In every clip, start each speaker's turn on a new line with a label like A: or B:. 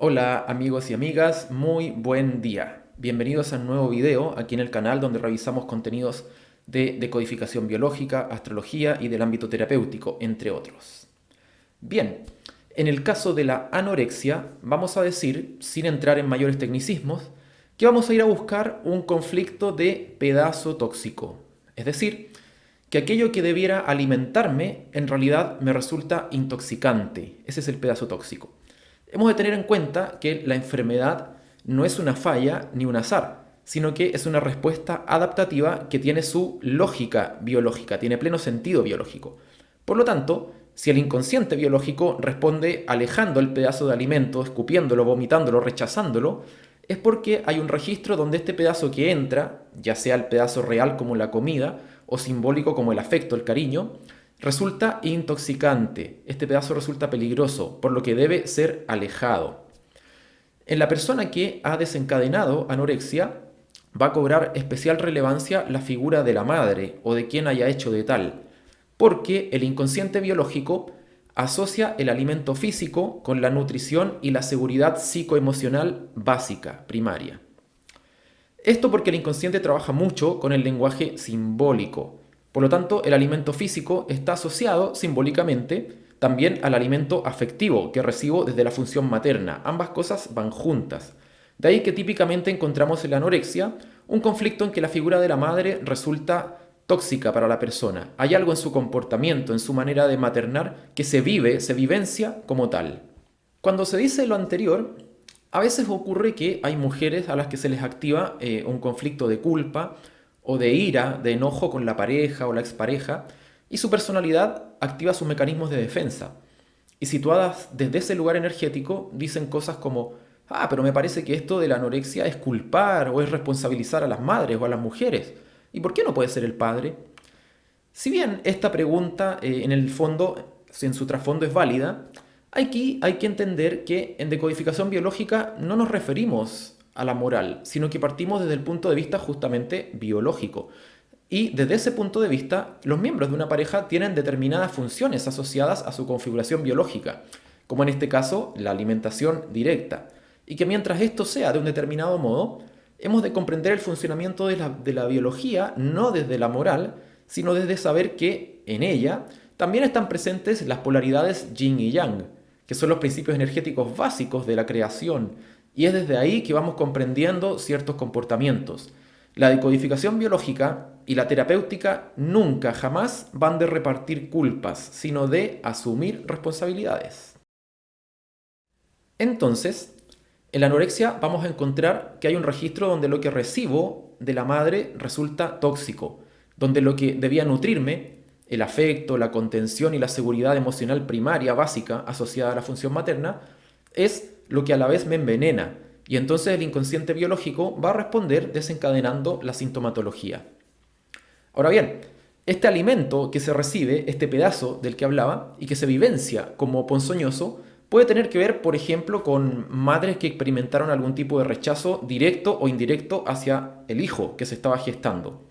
A: Hola amigos y amigas, muy buen día. Bienvenidos a un nuevo video aquí en el canal donde revisamos contenidos de decodificación biológica, astrología y del ámbito terapéutico, entre otros. Bien, en el caso de la anorexia, vamos a decir, sin entrar en mayores tecnicismos, que vamos a ir a buscar un conflicto de pedazo tóxico. Es decir, que aquello que debiera alimentarme en realidad me resulta intoxicante. Ese es el pedazo tóxico. Hemos de tener en cuenta que la enfermedad no es una falla ni un azar, sino que es una respuesta adaptativa que tiene su lógica biológica, tiene pleno sentido biológico. Por lo tanto, si el inconsciente biológico responde alejando el pedazo de alimento, escupiéndolo, vomitándolo, rechazándolo, es porque hay un registro donde este pedazo que entra, ya sea el pedazo real como la comida o simbólico como el afecto, el cariño, resulta intoxicante. Este pedazo resulta peligroso, por lo que debe ser alejado. En la persona que ha desencadenado anorexia, va a cobrar especial relevancia la figura de la madre o de quien haya hecho de tal, porque el inconsciente biológico asocia el alimento físico con la nutrición y la seguridad psicoemocional básica, primaria. Esto porque el inconsciente trabaja mucho con el lenguaje simbólico. Por lo tanto, el alimento físico está asociado simbólicamente también al alimento afectivo que recibo desde la función materna. Ambas cosas van juntas. De ahí que típicamente encontramos en la anorexia un conflicto en que la figura de la madre resulta tóxica para la persona. Hay algo en su comportamiento, en su manera de maternar, que se vive, se vivencia como tal. Cuando se dice lo anterior, a veces ocurre que hay mujeres a las que se les activa un conflicto de culpa o de ira, de enojo con la pareja o la expareja, y su personalidad activa sus mecanismos de defensa. Y situadas desde ese lugar energético, dicen cosas como, pero me parece que esto de la anorexia es culpar o es responsabilizar a las madres o a las mujeres. ¿Y por qué no puede ser el padre? Si bien esta pregunta en el fondo, en su trasfondo es válida, aquí hay que entender que en decodificación biológica no nos referimos a la moral, sino que partimos desde el punto de vista justamente biológico. Y desde ese punto de vista, los miembros de una pareja tienen determinadas funciones asociadas a su configuración biológica, como en este caso la alimentación directa. Y que mientras esto sea de un determinado modo, hemos de comprender el funcionamiento de la biología no desde la moral, sino desde saber que en ella también están presentes las polaridades yin y yang, que son los principios energéticos básicos de la creación, y es desde ahí que vamos comprendiendo ciertos comportamientos. La decodificación biológica y la terapéutica nunca, jamás van de repartir culpas, sino de asumir responsabilidades. Entonces, en la anorexia vamos a encontrar que hay un registro donde lo que recibo de la madre resulta tóxico, donde lo que debía nutrirme, el afecto, la contención y la seguridad emocional primaria, básica, asociada a la función materna, es lo que a la vez me envenena, y entonces el inconsciente biológico va a responder desencadenando la sintomatología. Ahora bien, este alimento que se recibe, este pedazo del que hablaba, y que se vivencia como ponzoñoso, puede tener que ver, por ejemplo, con madres que experimentaron algún tipo de rechazo directo o indirecto hacia el hijo que se estaba gestando.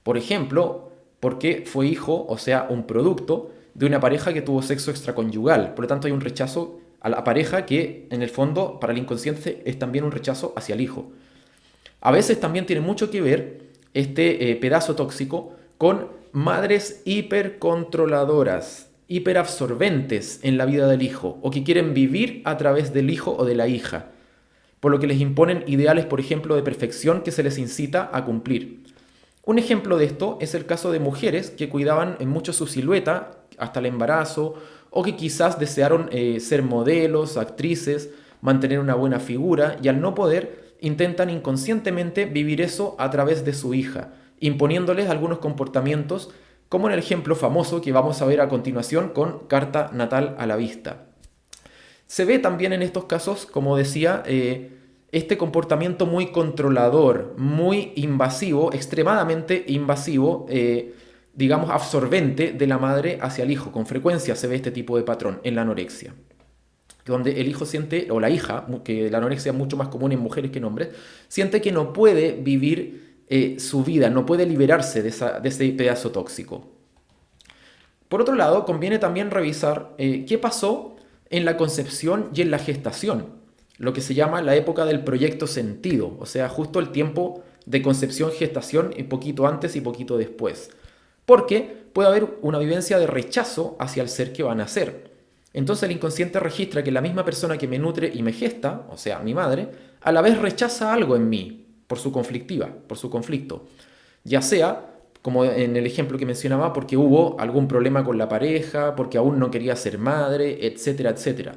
A: Por ejemplo, porque fue hijo, o sea, un producto de una pareja que tuvo sexo extraconyugal. Por lo tanto, hay un rechazo a la pareja que, en el fondo, para el inconsciente es también un rechazo hacia el hijo. A veces también tiene mucho que ver este pedazo tóxico con madres hipercontroladoras, hiperabsorbentes en la vida del hijo o que quieren vivir a través del hijo o de la hija, por lo que les imponen ideales, por ejemplo, de perfección que se les incita a cumplir. Un ejemplo de esto es el caso de mujeres que cuidaban en mucho su silueta hasta el embarazo o que quizás desearon ser modelos, actrices, mantener una buena figura y al no poder intentan inconscientemente vivir eso a través de su hija, imponiéndoles algunos comportamientos como en el ejemplo famoso que vamos a ver a continuación con carta natal a la vista. Se ve también en estos casos, como decía, este comportamiento muy controlador, muy invasivo, extremadamente invasivo, digamos absorbente de la madre hacia el hijo. Con frecuencia se ve este tipo de patrón en la anorexia, donde el hijo siente, o la hija, que la anorexia es mucho más común en mujeres que en hombres, siente que no puede vivir su vida, no puede liberarse de ese pedazo tóxico. Por otro lado, conviene también revisar qué pasó en la concepción y en la gestación. lo que se llama la época del proyecto sentido, o sea, justo el tiempo de concepción, gestación y poquito antes y poquito después. Porque puede haber una vivencia de rechazo hacia el ser que va a nacer. Entonces el inconsciente registra que la misma persona que me nutre y me gesta, o sea, mi madre, a la vez rechaza algo en mí por su conflictiva, por su conflicto. Ya sea, como en el ejemplo que mencionaba, porque hubo algún problema con la pareja, porque aún no quería ser madre, etcétera, etcétera.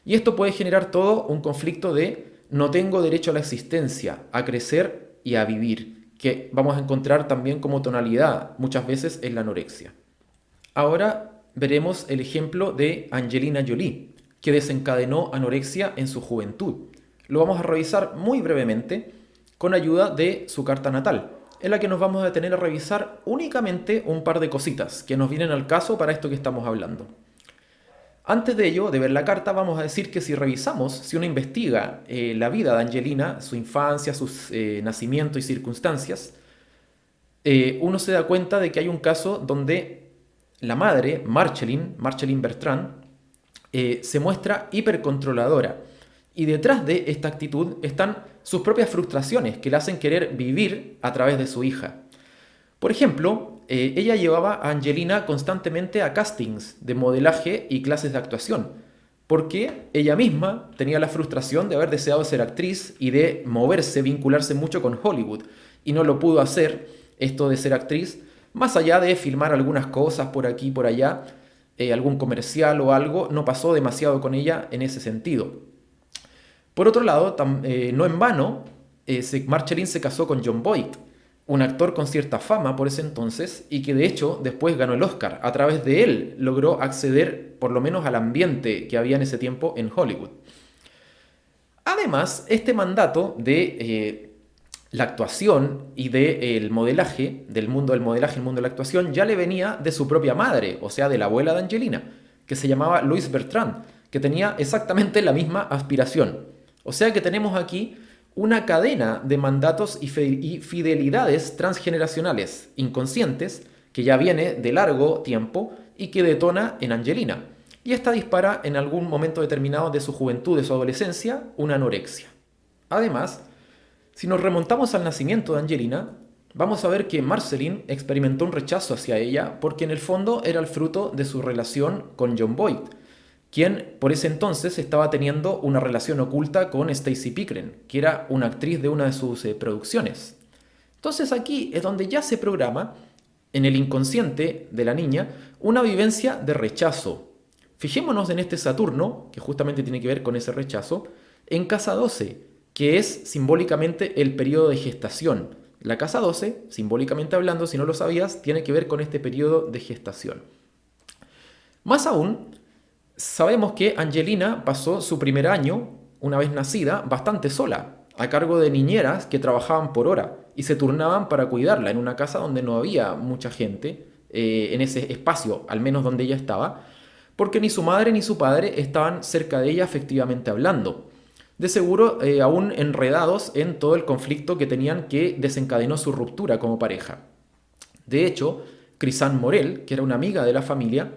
A: Y esto puede generar todo un conflicto de no tengo derecho a la existencia, a crecer y a vivir, que vamos a encontrar también como tonalidad muchas veces en la anorexia. Ahora veremos el ejemplo de Angelina Jolie, que desencadenó anorexia en su juventud. Lo vamos a revisar muy brevemente con ayuda de su carta natal, en la que nos vamos a detener a revisar únicamente un par de cositas que nos vienen al caso para esto que estamos hablando. Antes de ello, de ver la carta, vamos a decir que si uno investiga la vida de Angelina, su infancia, sus nacimiento y circunstancias, uno se da cuenta de que hay un caso donde la madre, Marceline Bertrand, se muestra hipercontroladora. Y detrás de esta actitud están sus propias frustraciones que le hacen querer vivir a través de su hija. Por ejemplo, ella llevaba a Angelina constantemente a castings de modelaje y clases de actuación, porque ella misma tenía la frustración de haber deseado ser actriz y de moverse, vincularse mucho con Hollywood, y no lo pudo hacer, esto de ser actriz, más allá de filmar algunas cosas por aquí y por allá, algún comercial o algo, no pasó demasiado con ella en ese sentido. Por otro lado, no en vano, Marceline se casó con Jon Voight, un actor con cierta fama por ese entonces y que de hecho después ganó el Oscar. A través de él logró acceder por lo menos al ambiente que había en ese tiempo en Hollywood. Además, este mandato de la actuación y del modelaje, del mundo del modelaje, el mundo de la actuación, ya le venía de su propia madre, o sea, de la abuela de Angelina, que se llamaba Louise Bertrand, que tenía exactamente la misma aspiración. O sea que tenemos aquí una cadena de mandatos y fidelidades transgeneracionales inconscientes que ya viene de largo tiempo y que detona en Angelina. Y esta dispara en algún momento determinado de su juventud, de su adolescencia, una anorexia. Además, si nos remontamos al nacimiento de Angelina, vamos a ver que Marceline experimentó un rechazo hacia ella porque en el fondo era el fruto de su relación con Jon Voight, quien por ese entonces estaba teniendo una relación oculta con Stacey Pickren, que era una actriz de una de sus producciones. Entonces aquí es donde ya se programa, en el inconsciente de la niña, una vivencia de rechazo. Fijémonos en este Saturno, que justamente tiene que ver con ese rechazo, en casa 12, que es simbólicamente el periodo de gestación. La casa 12, simbólicamente hablando, si no lo sabías, tiene que ver con este periodo de gestación. Más aún, sabemos que Angelina pasó su primer año, una vez nacida, bastante sola, a cargo de niñeras que trabajaban por hora y se turnaban para cuidarla en una casa donde no había mucha gente, en ese espacio, al menos donde ella estaba, porque ni su madre ni su padre estaban cerca de ella efectivamente hablando. De seguro, aún enredados en todo el conflicto que tenían que desencadenó su ruptura como pareja. De hecho, Crisanne Morel, que era una amiga de la familia,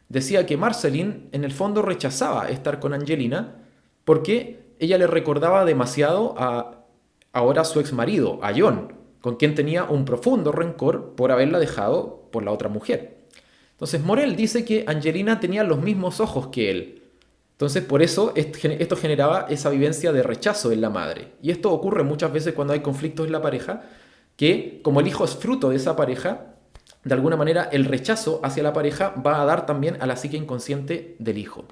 A: decía que Marceline en el fondo rechazaba estar con Angelina porque ella le recordaba demasiado a ahora su ex marido, a Jon, con quien tenía un profundo rencor por haberla dejado por la otra mujer. Entonces Morel dice que Angelina tenía los mismos ojos que él. Entonces por eso esto generaba esa vivencia de rechazo en la madre. Y esto ocurre muchas veces cuando hay conflictos en la pareja, que como el hijo es fruto de esa pareja, de alguna manera el rechazo hacia la pareja va a dar también a la psique inconsciente del hijo.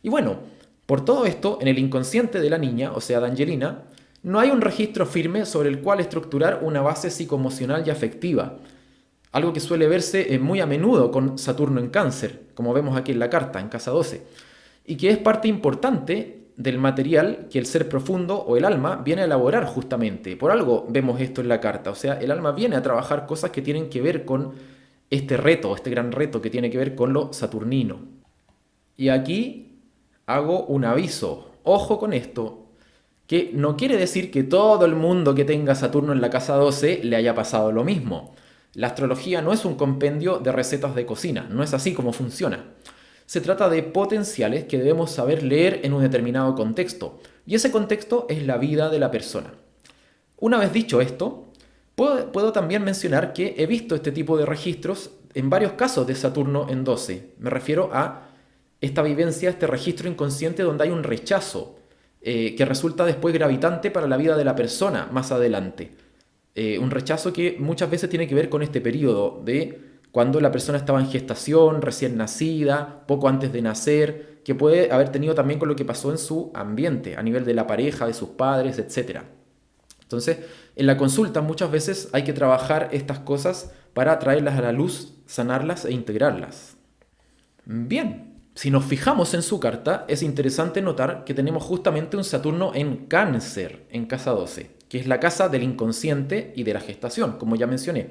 A: Y bueno, por todo esto, en el inconsciente de la niña, o sea de Angelina, no hay un registro firme sobre el cual estructurar una base psicoemocional y afectiva. Algo que suele verse muy a menudo con Saturno en Cáncer, como vemos aquí en la carta, en casa 12, y que es parte importante del material que el ser profundo o el alma viene a elaborar justamente. Por algo vemos esto en la carta, o sea, el alma viene a trabajar cosas que tienen que ver con este reto, este gran reto que tiene que ver con lo saturnino. Y aquí hago un aviso, ojo con esto, que no quiere decir que todo el mundo que tenga Saturno en la casa 12 le haya pasado lo mismo. La astrología no es un compendio de recetas de cocina, no es así como funciona. Se trata de potenciales que debemos saber leer en un determinado contexto, y ese contexto es la vida de la persona. Una vez dicho esto, puedo también mencionar que he visto este tipo de registros en varios casos de Saturno en 12. Me refiero a esta vivencia, este registro inconsciente donde hay un rechazo que resulta después gravitante para la vida de la persona más adelante. Un rechazo que muchas veces tiene que ver con este periodo de cuando la persona estaba en gestación, recién nacida, poco antes de nacer, que puede haber tenido también con lo que pasó en su ambiente, a nivel de la pareja, de sus padres, etc. Entonces, en la consulta muchas veces hay que trabajar estas cosas para traerlas a la luz, sanarlas e integrarlas. Bien, si nos fijamos en su carta, es interesante notar que tenemos justamente un Saturno en Cáncer, en casa 12, que es la casa del inconsciente y de la gestación, como ya mencioné.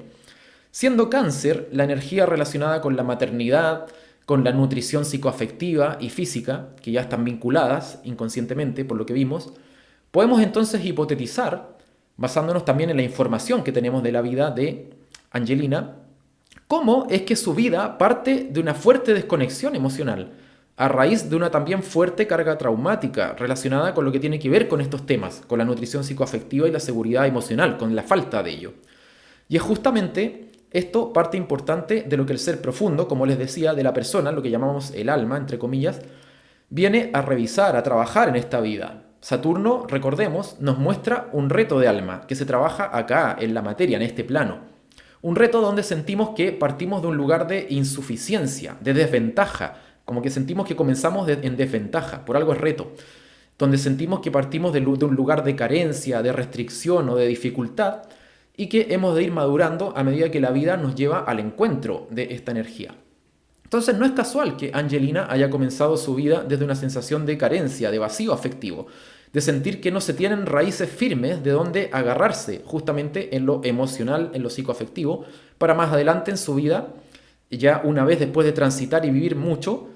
A: Siendo Cáncer la energía relacionada con la maternidad, con la nutrición psicoafectiva y física, que ya están vinculadas inconscientemente por lo que vimos, podemos entonces hipotetizar, basándonos también en la información que tenemos de la vida de Angelina, cómo es que su vida parte de una fuerte desconexión emocional, a raíz de una también fuerte carga traumática relacionada con lo que tiene que ver con estos temas, con la nutrición psicoafectiva y la seguridad emocional, con la falta de ello. Y es justamente esto parte importante de lo que el ser profundo, como les decía, de la persona, lo que llamamos el alma, entre comillas, viene a revisar, a trabajar en esta vida. Saturno, recordemos, nos muestra un reto de alma que se trabaja acá, en la materia, en este plano. Un reto donde sentimos que partimos de un lugar de insuficiencia, de desventaja, como que sentimos que comenzamos en desventaja, por algo es reto. Donde sentimos que partimos de un lugar de carencia, de restricción o de dificultad, y que hemos de ir madurando a medida que la vida nos lleva al encuentro de esta energía. Entonces no es casual que Angelina haya comenzado su vida desde una sensación de carencia, de vacío afectivo, de sentir que no se tienen raíces firmes de donde agarrarse justamente en lo emocional, en lo psicoafectivo, para más adelante en su vida, ya una vez después de transitar y vivir mucho,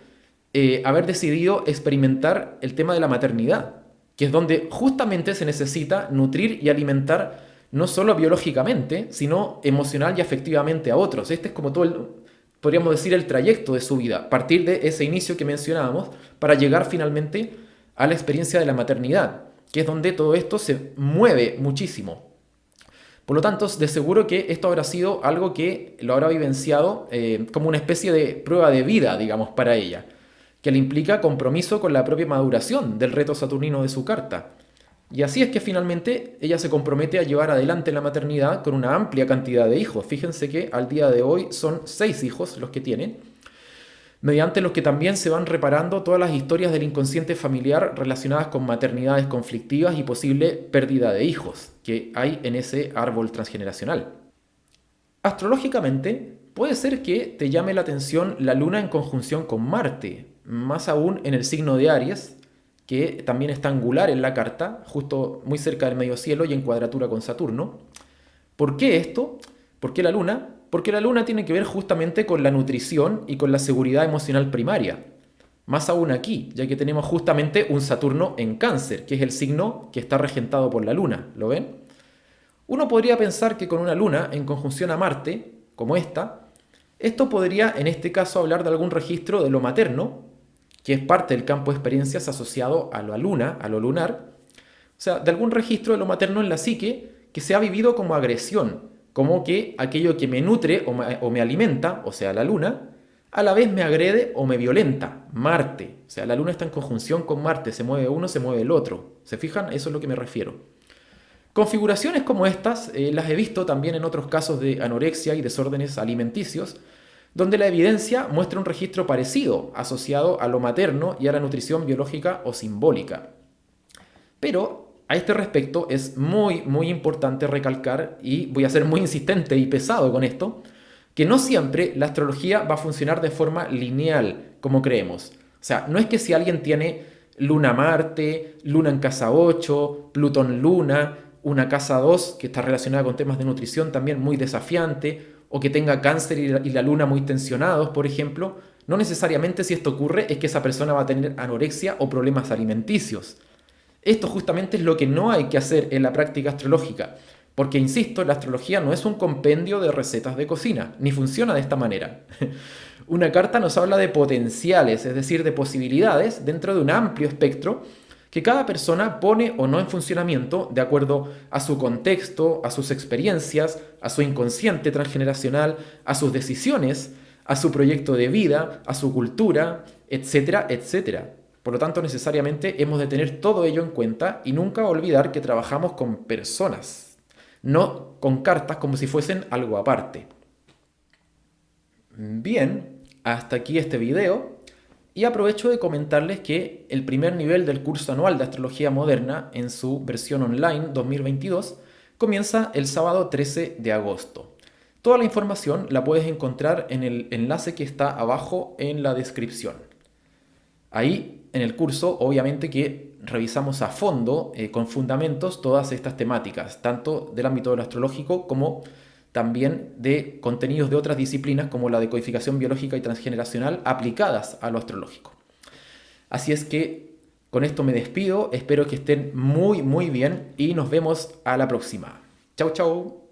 A: haber decidido experimentar el tema de la maternidad, que es donde justamente se necesita nutrir y alimentar no solo biológicamente, sino emocional y afectivamente a otros. Este es como podríamos decir, el trayecto de su vida, partir de ese inicio que mencionábamos, para llegar finalmente a la experiencia de la maternidad, que es donde todo esto se mueve muchísimo. Por lo tanto, de seguro que esto habrá sido algo que lo habrá vivenciado como una especie de prueba de vida, digamos, para ella, que le implica compromiso con la propia maduración del reto saturnino de su carta. Y así es que finalmente ella se compromete a llevar adelante la maternidad con una amplia cantidad de hijos. Fíjense que al día de hoy son 6 hijos los que tiene, mediante los que también se van reparando todas las historias del inconsciente familiar relacionadas con maternidades conflictivas y posible pérdida de hijos que hay en ese árbol transgeneracional. Astrológicamente, puede ser que te llame la atención la luna en conjunción con Marte, más aún en el signo de Aries, que también está angular en la carta, justo muy cerca del medio cielo y en cuadratura con Saturno. ¿Por qué esto? ¿Por qué la luna? Porque la luna tiene que ver justamente con la nutrición y con la seguridad emocional primaria. Más aún aquí, ya que tenemos justamente un Saturno en Cáncer, que es el signo que está regentado por la luna. ¿Lo ven? Uno podría pensar que con una luna en conjunción a Marte, como esta, esto podría en este caso hablar de algún registro de lo materno, que es parte del campo de experiencias asociado a la luna, a lo lunar, o sea, de algún registro de lo materno en la psique que se ha vivido como agresión, como que aquello que me nutre o me alimenta, o sea, la luna, a la vez me agrede o me violenta, Marte. O sea, la luna está en conjunción con Marte, se mueve uno, se mueve el otro. ¿Se fijan? Eso es lo que me refiero. Configuraciones como estas las he visto también en otros casos de anorexia y desórdenes alimenticios, donde la evidencia muestra un registro parecido, asociado a lo materno y a la nutrición biológica o simbólica. Pero a este respecto es muy importante recalcar, y voy a ser muy insistente y pesado con esto, que no siempre la astrología va a funcionar de forma lineal, como creemos. O sea, no es que si alguien tiene Luna-Marte, Luna en casa 8, Plutón-Luna, una casa 2 que está relacionada con temas de nutrición también muy desafiante, o que tenga Cáncer y la luna muy tensionados, por ejemplo, no necesariamente si esto ocurre es que esa persona va a tener anorexia o problemas alimenticios. Esto justamente es lo que no hay que hacer en la práctica astrológica, porque, insisto, la astrología no es un compendio de recetas de cocina, ni funciona de esta manera. Una carta nos habla de potenciales, es decir, de posibilidades dentro de un amplio espectro que cada persona pone o no en funcionamiento de acuerdo a su contexto, a sus experiencias, a su inconsciente transgeneracional, a sus decisiones, a su proyecto de vida, a su cultura, etcétera, etcétera. Por lo tanto, necesariamente hemos de tener todo ello en cuenta y nunca olvidar que trabajamos con personas, no con cartas como si fuesen algo aparte. Bien, hasta aquí este video y aprovecho de comentarles que el primer nivel del curso anual de Astrología Moderna en su versión online 2022 comienza el sábado 13 de agosto. Toda la información la puedes encontrar en el enlace que está abajo en la descripción. Ahí en el curso obviamente que revisamos a fondo, con fundamentos, todas estas temáticas, tanto del ámbito de lo astrológico como también de contenidos de otras disciplinas como la decodificación biológica y transgeneracional aplicadas a lo astrológico. Así es que con esto me despido, espero que estén muy bien y nos vemos a la próxima. Chau chau.